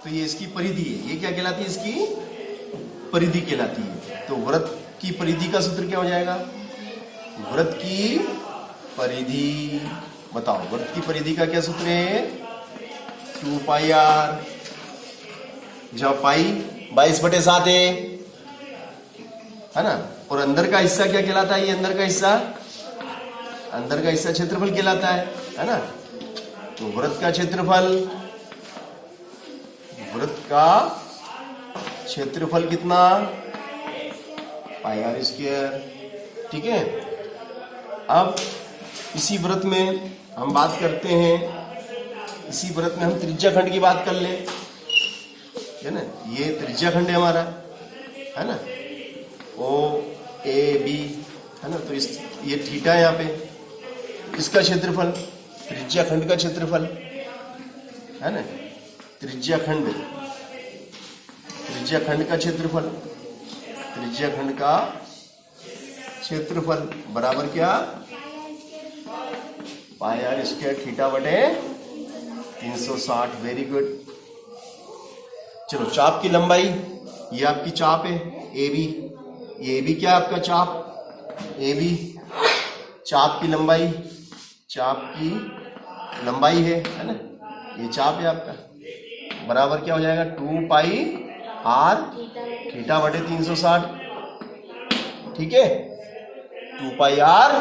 तो ये इसकी परिधि है। ये क्या कहलाती है? इसकी परिधि कहलाती है। तो वृत्त की परिधि का सूत्र क्या हो जाएगा? वृत्त की परिधि, बताओ वृत्त की परिधि का क्या सूत्र है? 2πr, जहाँ पाई 22/7 है ना। और अंदर का हिस्सा क्या कहलाता है? ये अंदर का हिस्सा क्षेत्रफल कहलाता है ना। तो वृत्त का क्षेत्रफल कितना? πr²। ठीक है। अब इसी वृत्त में हम बात करते हैं, इसी वृत्त में हम त्रिज्या खंड की बात कर ले, है ना। ये त्रिज्या खंड है हमारा, है ना, OAB, है ना। तो ये थीटा है यहाँ पे, इसका क्षेत्रफल, त्रिज्या खंड का क्षेत्रफल, है ना। त्रिज्या खंड का क्षेत्रफल बराबर क्या? πr² θ/360। Very good. चलो चाप की लंबाई, ये आपकी चाप है AB। ये AB क्या है? आपका चाप AB। चाप की लंबाई है ना। ये चाप है आपका, बराबर क्या हो जाएगा? 2πr θ/360। ठीक है, 2πr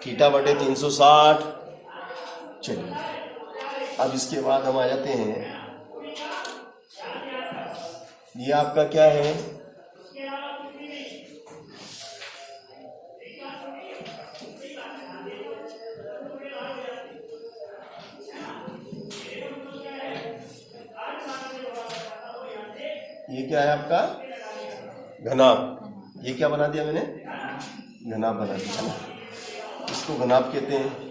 θ/360। चलिए अब इसके बाद हम आ जाते हैं, ये आपका क्या है? ये क्या है आपका? घनाभ। ये क्या बना दिया मैंने? घनाभ बना दिया ना। इसको घनाभ कहते हैं।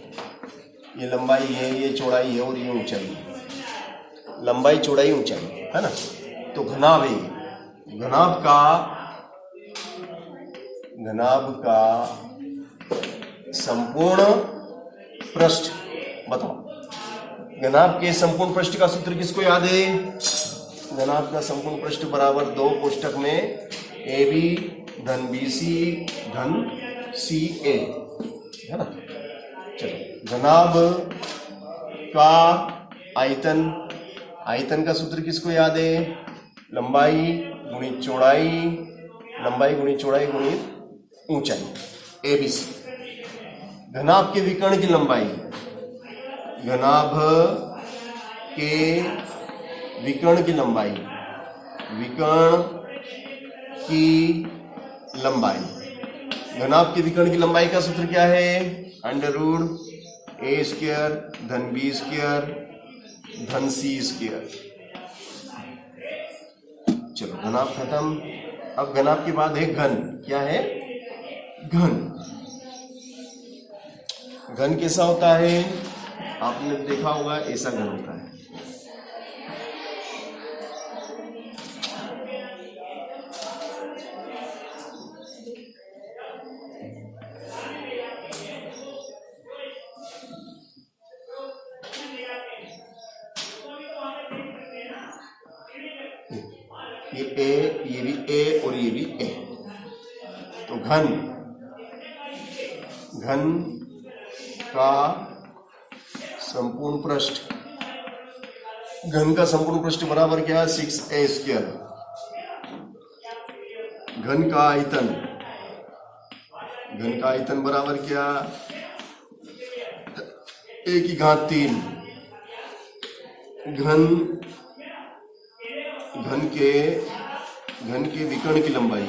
ये लंबाई है, ये चौड़ाई है और ये ऊंचाई है। लंबाई, चौड़ाई, ऊंचाई, है ना। तो घनाभ है। घनाभ का संपूर्ण पृष्ठ, बताओ घनाभ के संपूर्ण पृष्ठ का सूत्र किसको याद है? घनाभ का संपूर्ण पृष्ठ बराबर 2 कोष्ठक में AB धन BC धन CA, है ना। चलो घनाभ का आयतन का सूत्र किसको याद है? लंबाई गुणित चौड़ाई गुणित ऊंचाई, ABC। घनाभ के विकर्ण की लंबाई, घनाभ के विकर्ण की विकर्ण की लंबाई का सूत्र क्या है? √a² धन b² धन c²। चलो घनाभ खत्म। अब घनाभ के बाद है घन। क्या है? घन कैसा होता है? आपने देखा होगा, ऐसा घन होता है। ये A, ये भी A और ये भी A। तो घन का संपूर्ण पृष्ठ बराबर क्या? 6a²। घन का आयतन बराबर क्या? a⁴। घन के विकर्ण की लंबाई,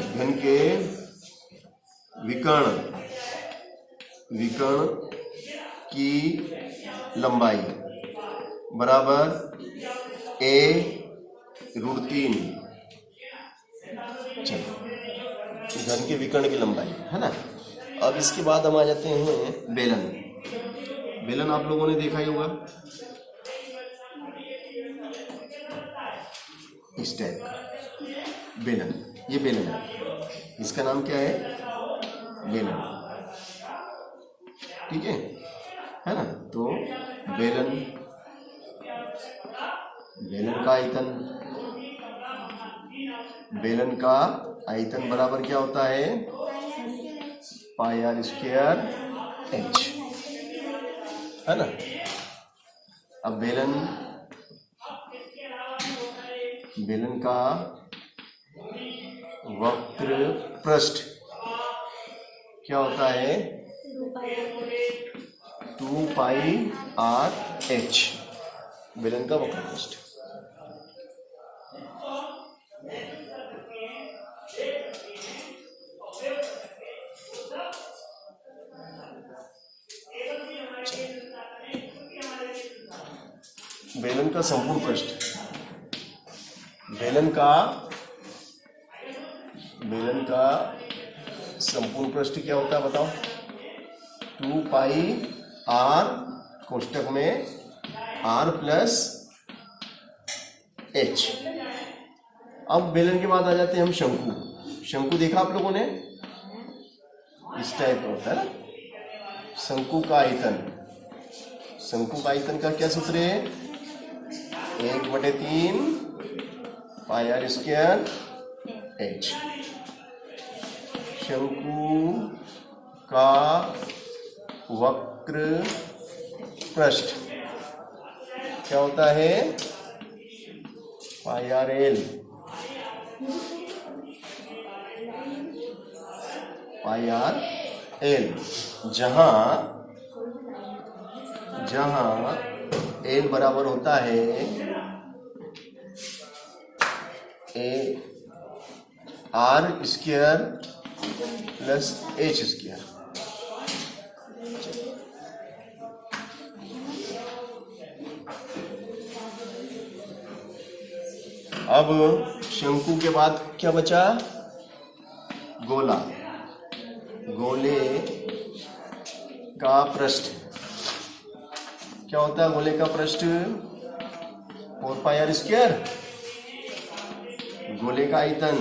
बराबर a√3। चलो घन के विकर्ण की लंबाई, है ना। अब इसके बाद हम आ जाते हैं बेलन आप लोगों ने देखा ही होगा, इस टाइप का बेलन। ये बेलन है, इसका नाम क्या है? बेलन। ठीक है ना। तो बेलन का आयतन बेलन का आयतन बराबर क्या होता है? पाई आर स्क्वायर एच, है ना। अब बेलन का वक्र पृष्ठ क्या होता है? 2 पाई आर एच, बेलन का वक्र पृष्ठ। बेलन का संपूर्ण पृष्ठ, बेलन का संपूर्ण पृष्ठ क्या होता है बताओ? 2 पाई आर कोष्टक में आर प्लस एच। अब बेलन के बाद आ जाते हैं हम शंकु। शंकु देखा आप लोगों ने? इस टाइप का होता है ना शंकु का आयतन। शंकु का आयतन का क्या सूत्र है? 1/3 पाई आर स्क्वायर एच। शंकु का वक्र पृष्ठ क्या होता है? पाई आर एल, पाई आर एल, जहां एल बराबर होता है A R square plus H square. अब शंकु के बाद क्या बचा? गोला। गोले का पृष्ठ क्या होता है? गोले का पृष्ठ 4 पाई आर स्क्वायर। गोले का आयतन,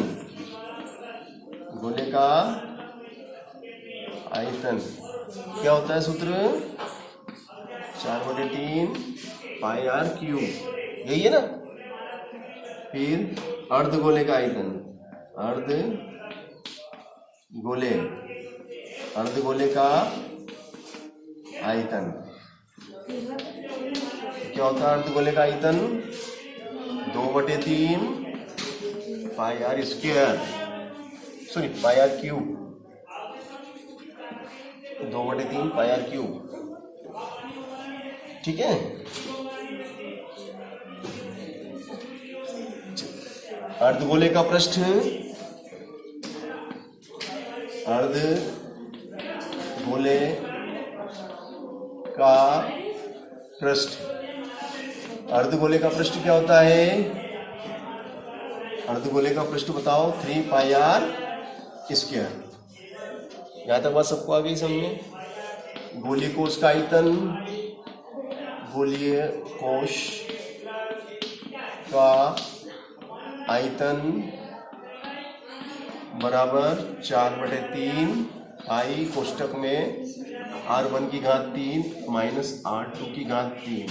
गोले का आयतन क्या होता है सूत्र? 4/3 पाई आर क्यूब, यही है ना। फिर अर्धगोले का आयतन, अर्धगोले का आयतन क्या होता है? अर्धगोले का आयतन 2/3 pi R square, sorry pi R cube, 2/3 pi R cube, ठीक है। अर्धगोले का पृष्ठ, अर्धगोले का पृष्ठ, अर्धगोले का पृष्ठ क्या होता है? अर्धगोले का पृष्ठ बताओ 3 पाई आर स्क्वायर। यहां तक बात सबको आ गई समझ में? गोलीय कोश का आयतन, गोलीय कोश का आयतन बराबर 4/3 पाई कोष्टक में r1 की घात 3 माइनस r2 की घात 3।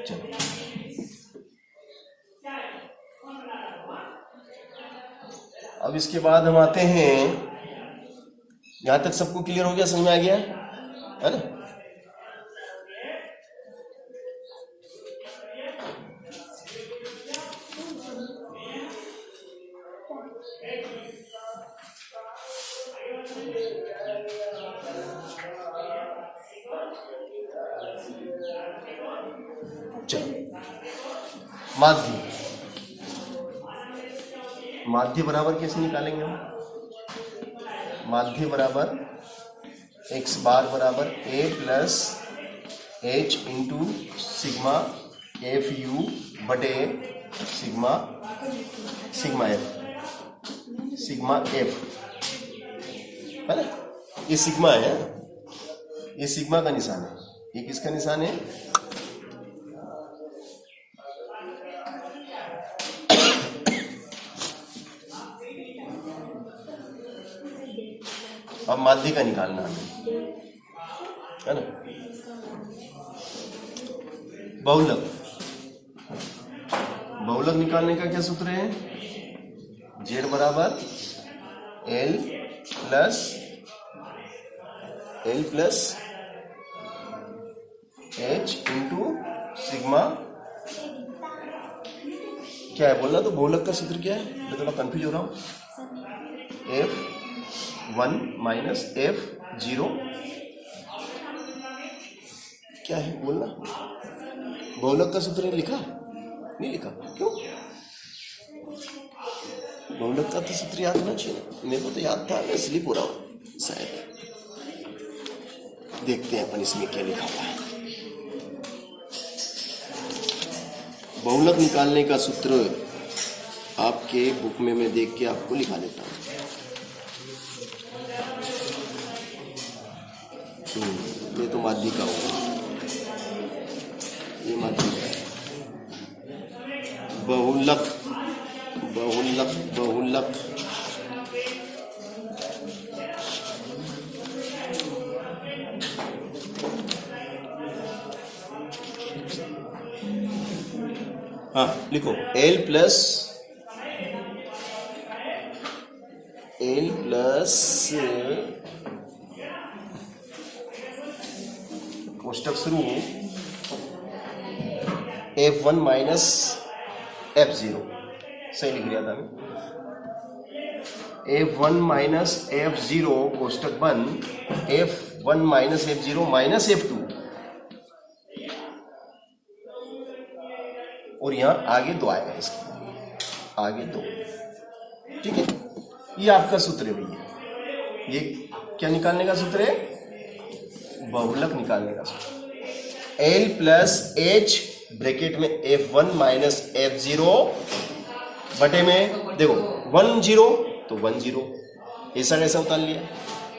चलो अब इसके बाद हम आते हैं, यहां तक सबको क्लियर हो गया, समझ में आ गया है ना? माध्य बराबर कैसे निकालेंगे हम? माध्य बराबर x बार बराबर a plus h into sigma F you बटे सिग्मा एफ, है ना। ये सिग्मा है, ये सिग्मा का निशान है, ये किसका निशान है? अब माध्य का निकालना है ना। बहुलक निकालने का क्या सूत्र है? जेड बराबर L plus H into sigma. क्या है बोलना तो, बहुलक का सूत्र क्या है? मैं थोड़ा कंफ्यूज हो रहा हूँ। F1 माइनस F0 क्या है बोलना? बहुलक का सूत्र लिखा नहीं लिखा? क्यों? बहुलक का तो सूत्र याद होना चाहिए। मेरे को तो याद था, मैं स्लिप हो रहा हूँ शायद। देखते हैं अपन इसमें क्या लिखा हुआ है। बहुलक निकालने का सूत्र आपके बुक में मैं देख के आपको लिखा देता हूँ। ये तो माध्यिका होगा, ये माध्यिका है। बहुलक बहुलक बहुलक हाँ लिखो L प्लस कोष्टक शुरू F1 माइनस F0, सही लिख लिया था मैं। F1 माइनस F0 कोष्टक बंद, F1 minus F0 minus F2, और यहां आगे 2 आएगा, इसके आगे 2। ठीक है, ये आपका सूत्र है भैया। ये क्या निकालने का सूत्र है? बहुलक निकालने का सूत्र। L प्लस H ब्रैकेट में F1 माइनस F0 बटे में देखो 1 0 तो 1 0, ऐसा कैसा उतार लिया।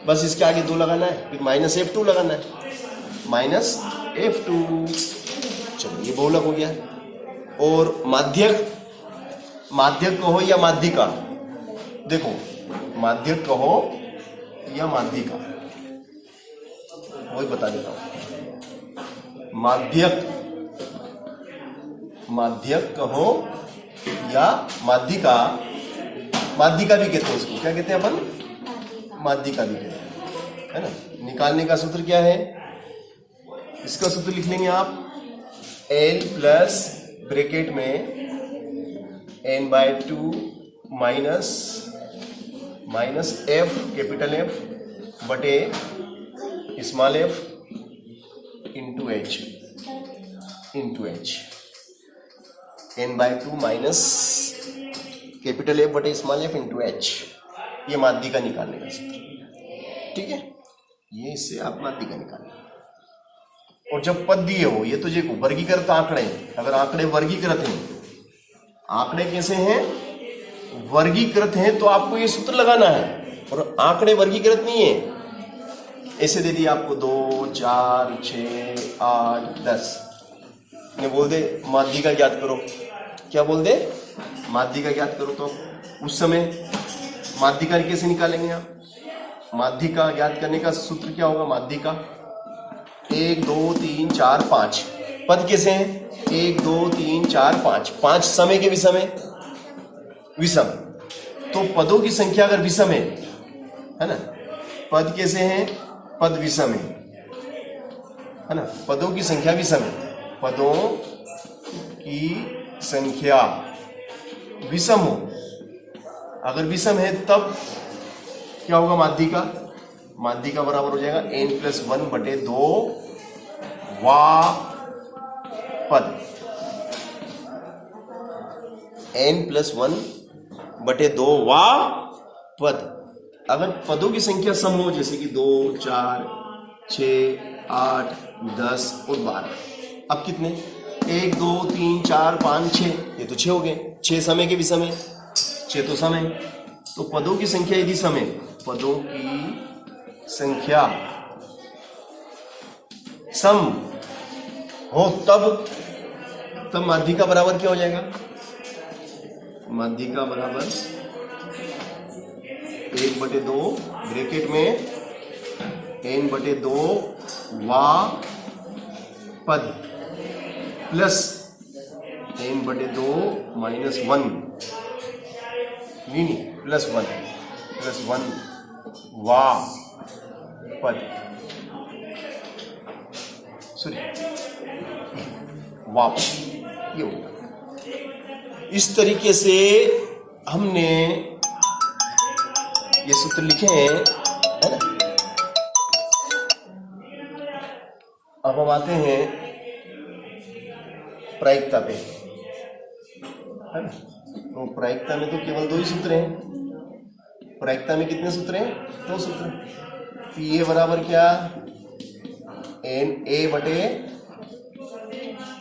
बस इसके आगे 2 लगाना है, फिर माइनस F2 लगाना है, माइनस F2। चलो ये बहुलक हो गया। और माध्यक, माध्यक कहो या माध्यिका, देखो माध्यक कहो या माध्यिका, वही बता देता हूं। माध्यक कहो या माध्यिका, माध्यिका भी कहते हैं इसको, क्या कहते हैं अपन? माध्यिका भी कहते हैं, है ना। निकालने का सूत्र क्या है? इसका सूत्र लिख लेंगे आप, L प्लस ब्रैकेट में n/2 minus F capital F बटे small f into H n/2 minus capital F बटे स्मॉल f इंटू H। ये माध्यिका निकालने का सूत्र। ठीक है, ये इससे आप माध्यिका निकालें। और जब पद दिए हो, ये तो देखो वर्गीकृत आंकड़े, अगर आंकड़े वर्गीकृत हैं, आंकड़े कैसे हैं? वर्गीकृत हैं, तो आपको ये सूत्र लगाना है। और आंकड़े वर्गीकृत नहीं है, ऐसे दे दिया आपको 2 4 6 8 10, ने बोल दे माध्यिका ज्ञात करो। क्या बोल दे? माध्यिका ज्ञात करो। तो उस समय माध्यिका कैसे निकालेंगे आप? माध्यिका ज्ञात करने का सूत्र क्या होगा? माध्यिका 1 2 3 4 5, पद कैसे हैं? 1 2 3 4 5, 5 समय के विषम है, विषम। तो पदों की संख्या अगर विषम है ना, पद कैसे हैं? पद विषम है ना, पदों की संख्या विषम है, पदों की संख्या विषम हो। अगर विषम है तब क्या होगा? माध्यिका, माध्यिका बराबर हो जाएगा n+1 बटे 2 वा पद, n+1 बटे 2 वा पद। अगर पदों की संख्या सम हो, जैसे कि 2 4 6 8 10 और 12, अब कितने? 1 2 3 4 5 6, ये तो 6 हो गए। 6 समय के भी समय, 6 तो समय। तो पदों की संख्या यदि समय, पदों की संख्या सम हो तब माध्यिका बराबर क्या हो जाएगा? माध्यिका बराबर 1/2 ब्रैकेट में n/2 वा पद प्लस n/2 -1 नहीं प्लस वन वाह पद सॉरी वाप ये होगा। इस तरीके से हमने ये सूत्र लिखे हैं, है ना। अब हम आते हैं प्रायिकता पे, है ना। तो प्रायिकता में तो केवल दो ही सूत्र हैं। प्रायिकता में कितने सूत्र हैं? दो सूत्र। पी ए बराबर क्या? एन ए बटे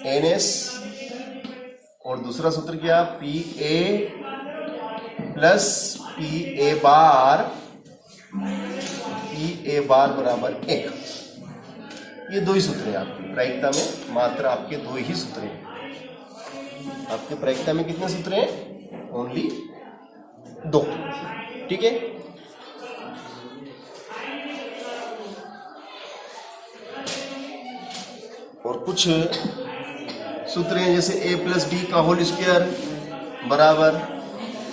एन एस, और दूसरा सूत्र क्या? P A plus P A bar बराबर 1। ये दो ही सूत्र हैं आपकी प्रायिकता में, मात्र आपके दो ही सूत्र हैं। आपके प्रायिकता में कितने सूत्र हैं? ओनली 2। ठीक है। और कुछ सूत्र हैं जैसे a प्लस बी का होल स्क्वायर बराबर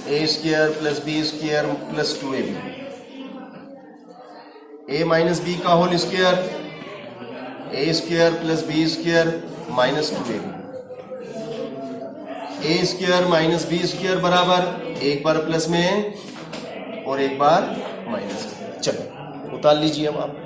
a square plus B square plus 2ab, a minus B का whole square a square plus B square minus 2ab, a square minus B square बराबर एक बार प्लस में और एक बार माइनस में। चलो उतार लीजिए अब आप।